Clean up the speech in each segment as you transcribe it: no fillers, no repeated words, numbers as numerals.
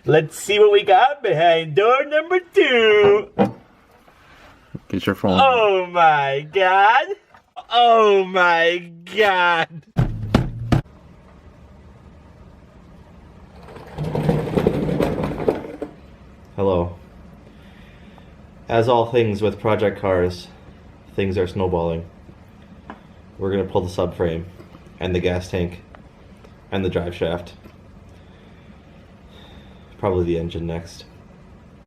Let's see what we got behind door number 2. Get your phone. Oh my god. Oh my god. Hello. As all things with project cars, things are snowballing. We're gonna pull the subframe and the gas tank and the drive shaft. Probably the engine next.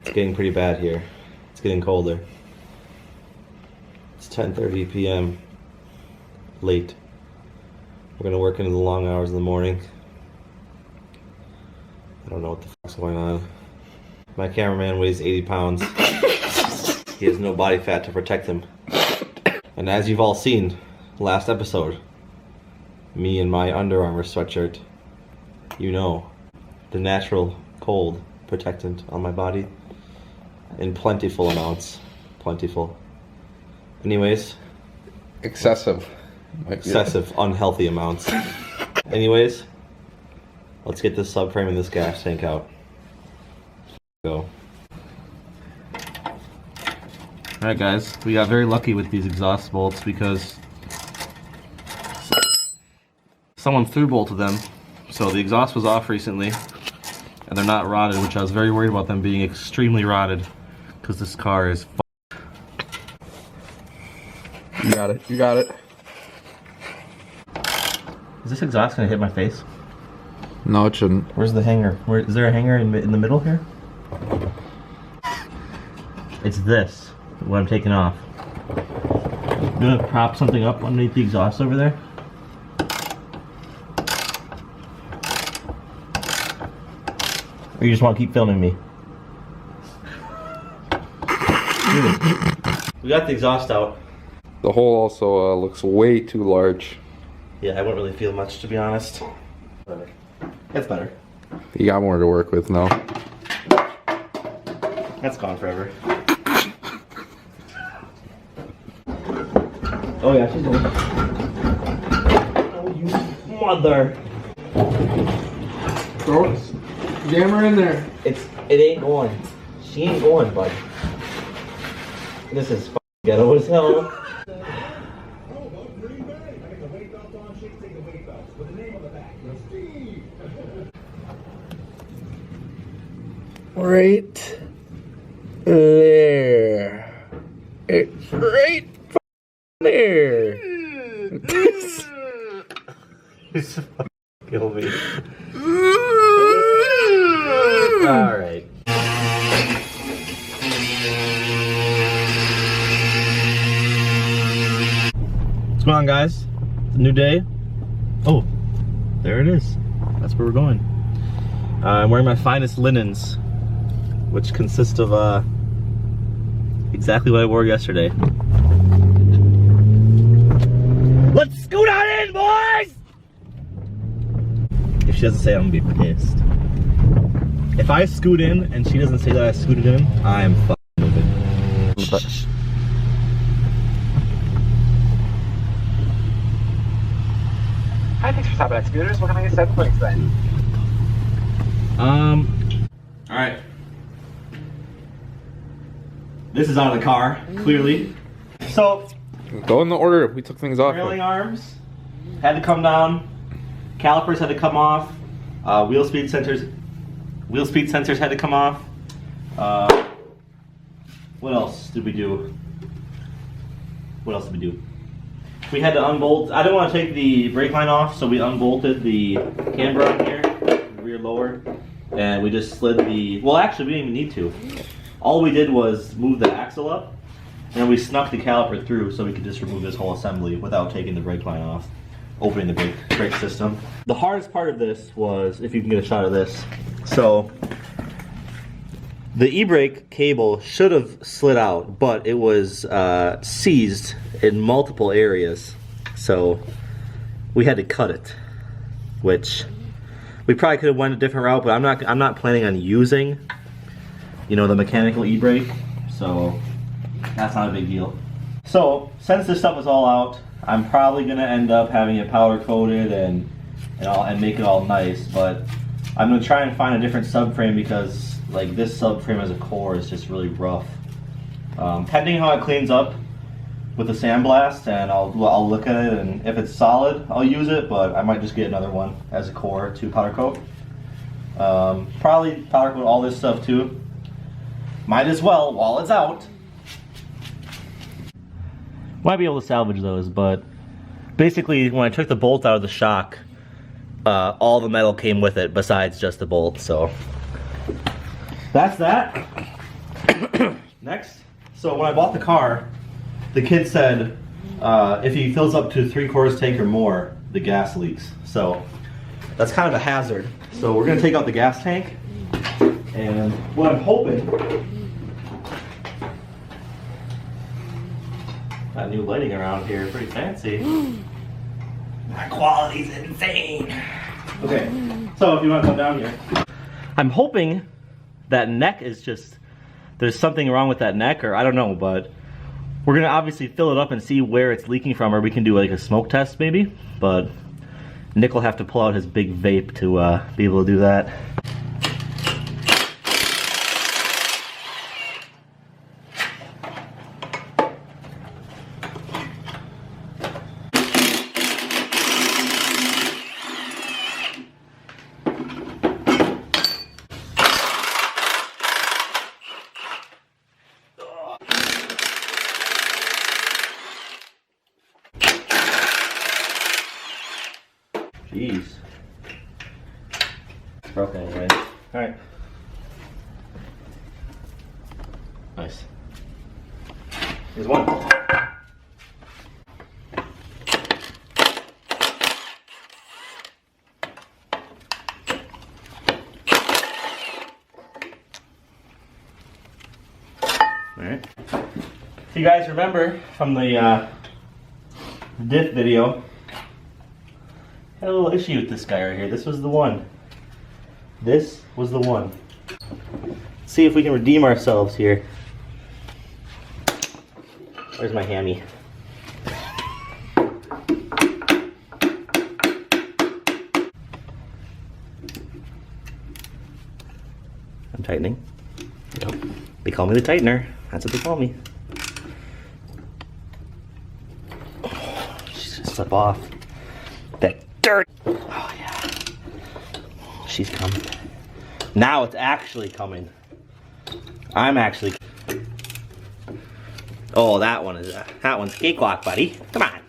It's getting pretty bad here. It's getting colder. It's 10:30 p.m. Late. We're gonna work into the long hours of the morning. I don't know what the fuck's going on. My cameraman weighs 80 pounds. He has no body fat to protect him. And as you've all seen, last episode, me in my Under Armour sweatshirt, you know, the natural cold protectant on my body in plentiful amounts. Plentiful. Anyways. Excessive. Excessive, unhealthy amounts. Anyways, let's get this subframe and this gas tank out. Go. Alright guys, we got very lucky with these exhaust bolts because someone through bolted them. So the exhaust was off recently and they're not rotted, which I was very worried about them being extremely rotted because this car is You got it. You got it. Is this exhaust gonna hit my face? No, it shouldn't. Where's the hanger? Is there a hanger in the middle here? It's this, what I'm taking off. You gonna prop something up underneath the exhaust over there? Or you just want to keep filming me? Dude, we got the exhaust out. The hole also looks way too large. Yeah, I wouldn't really feel much, to be honest. It's better. You got more to work with now. That's gone forever. Oh yeah, she's going. Oh, you mother! Throw it. Jam her in there. It ain't going. She ain't going, bud. This is f***ing ghetto as hell. Right there. It's right there. It's fucking kill me. Alright. What's going on, guys? It's a new day. Oh, there it is. That's where we're going. I'm wearing my finest linens, which consist of exactly what I wore yesterday. Let's scoot on in, boys! If she doesn't say it, I'm gonna be pissed. If I scoot in and she doesn't say that I scooted in, I am fucking moving. Hi, thanks for stopping at Scooters. What can I get 7 points then? Alright. This is out of the car, clearly. So, Go in the order we took things off. trailing arms had to come down, calipers had to come off, wheel speed sensors had to come off. What else did we do? We had to unbolt. I didn't want to take the brake line off, so we unbolted the camber on here, the rear lower, and we just slid the. Well, actually, we didn't even need to. All we did was move the axle up, and we snuck the caliper through, so we could just remove this whole assembly without taking the brake line off, opening the brake system. The hardest part of this was, if you can get a shot of this, so the e-brake cable should have slid out, but it was seized in multiple areas, so we had to cut it, which we probably could have went a different route, but I'm not planning on using, you know, the mechanical e-brake, so that's not a big deal. So since this stuff is all out, I'm probably gonna end up having it powder coated and make it all nice, but I'm gonna try and find a different subframe because like this subframe as a core is just really rough. Pending how it cleans up with the sandblast, and I'll look at it, and if it's solid, I'll use it. But I might just get another one as a core to powder coat. Probably powder coat all this stuff too. Might as well while it's out. Might be able to salvage those, but basically when I took the bolt out of the shock, all the metal came with it besides just the bolt. So that's that. Next, so when I bought the car, the kid said if he fills up to 3/4 tank or more, the gas leaks. So that's kind of a hazard. So we're gonna take out the gas tank, and what I'm hoping, got new lighting around here, pretty fancy. My quality's insane. Okay, so if you want to come down here, I'm hoping that neck is just, there's something wrong with that neck, or I don't know, but we're gonna obviously fill it up and see where it's leaking from, or we can do like a smoke test maybe, but Nick will have to pull out his big vape to be able to do that. Jeez. It's broken anyway. Alright. Nice. Here's one. Alright. If you guys remember from the diff video, had a little issue with this guy right here. This was the one. This was the one. Let's see if we can redeem ourselves here. Where's my hammy? I'm tightening. Yep. They call me the tightener. That's what they call me. Oh, she's gonna slip off. That dirt. Oh yeah. She's coming. Now it's actually coming. I'm actually. Oh, that one's cakewalk, buddy. Come on.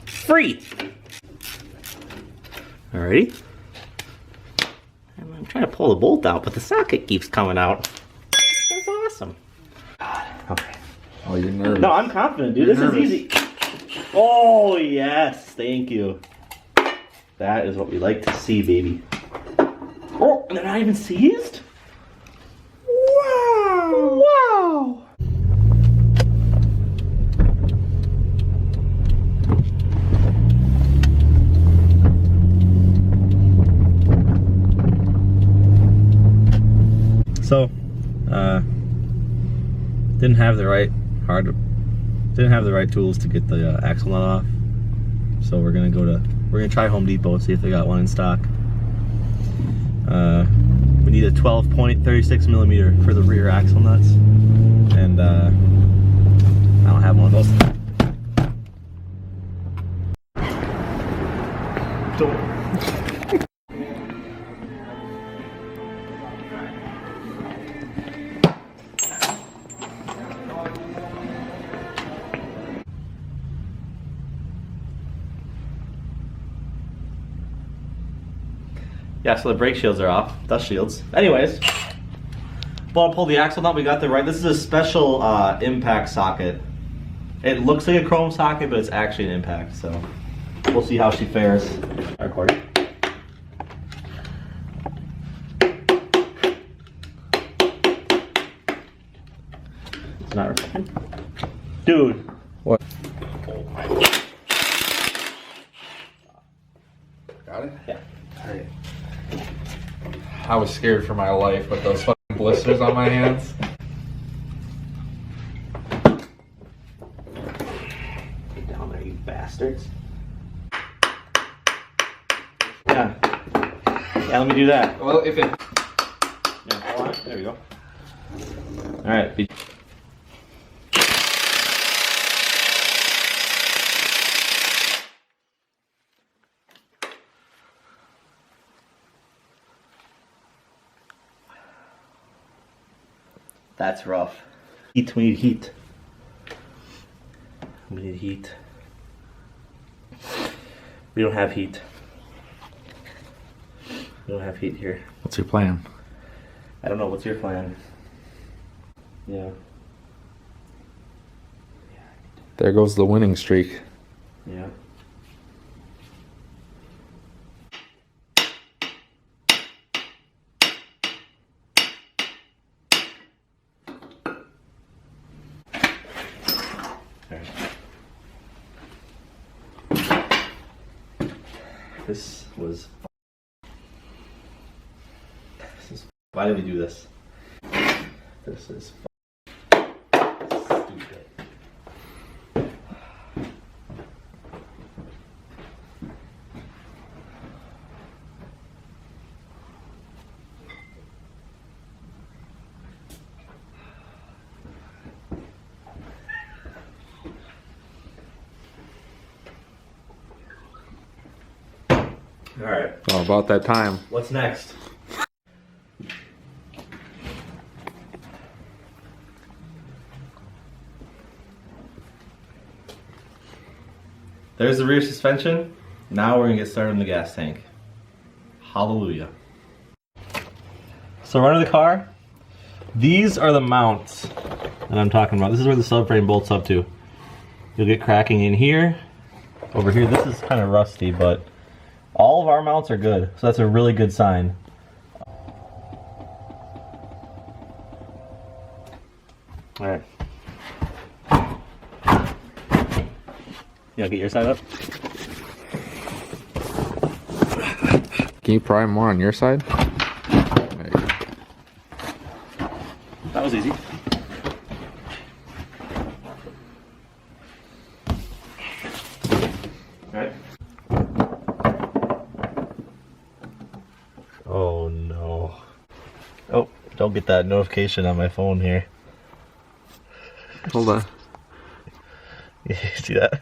Free. Alrighty. I'm trying to pull the bolt out, but the socket keeps coming out. That's awesome. God. Okay. Oh, you're nervous. No, I'm confident, dude. This is easy. Oh, yes. Thank you. That is what we like to see, baby. Oh, and they're not even seized? Wow. Wow. So, didn't have the right tools to get the axle nut off. So we're gonna try Home Depot and see if they got one in stock. We need a 12-point 36mm for the rear axle nuts, and I don't have one of those. Yeah, so the brake shields are off, dust shields. Anyways, well, I'll pull the axle nut. We got the right. This is a special impact socket. It looks like a chrome socket, but it's actually an impact. So we'll see how she fares. I recorded. It's not recording. Dude. What? Oh my God. Got it? Yeah. Alright. I was scared for my life with those fucking blisters on my hands. Get down there, you bastards. Yeah. Yeah, let me do that. Well, if it. Yeah, hold on. There we go. Alright. That's rough. Heat, we need heat. We need heat. We don't have heat. We don't have heat here. What's your plan? I don't know, what's your plan? Yeah. There goes the winning streak. Yeah. This was. Why did we do this? This is stupid. All right. Oh, about that time. What's next? There's the rear suspension. Now we're gonna get started on the gas tank. Hallelujah. So running the car, these are the mounts that I'm talking about. This is where the subframe bolts up to. You'll get cracking in here. Over here, this is kind of rusty, but all of our mounts are good, so that's a really good sign. All right. Yeah, get your side up. Can you pry more on your side? There you go. That was easy. Alright. Oh no. Oh, don't get that notification on my phone here. Hold on. You see that?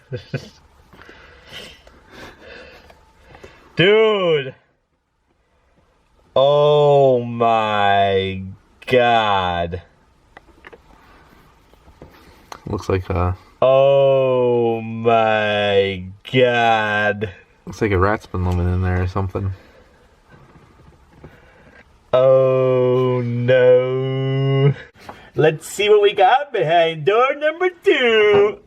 Dude! Oh my god. Looks like Oh my god. looks like a rat's been living in there or something. Oh no. Let's see what we got behind door number 2.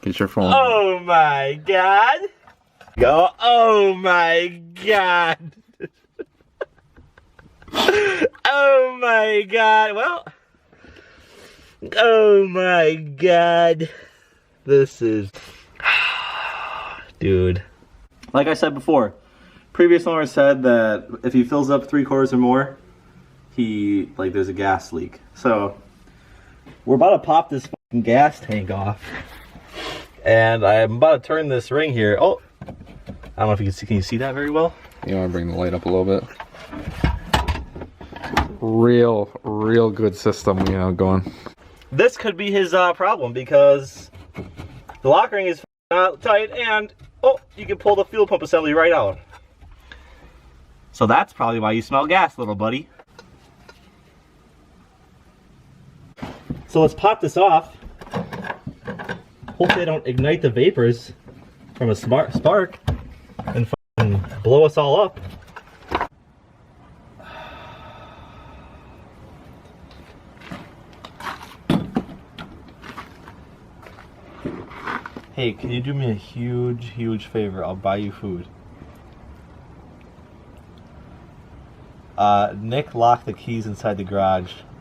Get your phone. Oh my god. Go. Oh my god. Oh my god. Well. Oh my god. This is. Dude. Like I said before, previous owner said that if he fills up 3/4 or more, there's a gas leak. So we're about to pop this fucking gas tank off. And I'm about to turn this ring here. Oh, I don't know if you can see. Can you see that very well? You want to bring the light up a little bit? Real good system, going. This could be his problem because the lock ring is not tight, and oh, you can pull the fuel pump assembly right out. So that's probably why you smell gas, little buddy. So let's pop this off. Hopefully I don't ignite the vapors from a spark and fucking blow us all up. Hey, can you do me a huge favor? I'll buy you food. Nick locked the keys inside the garage.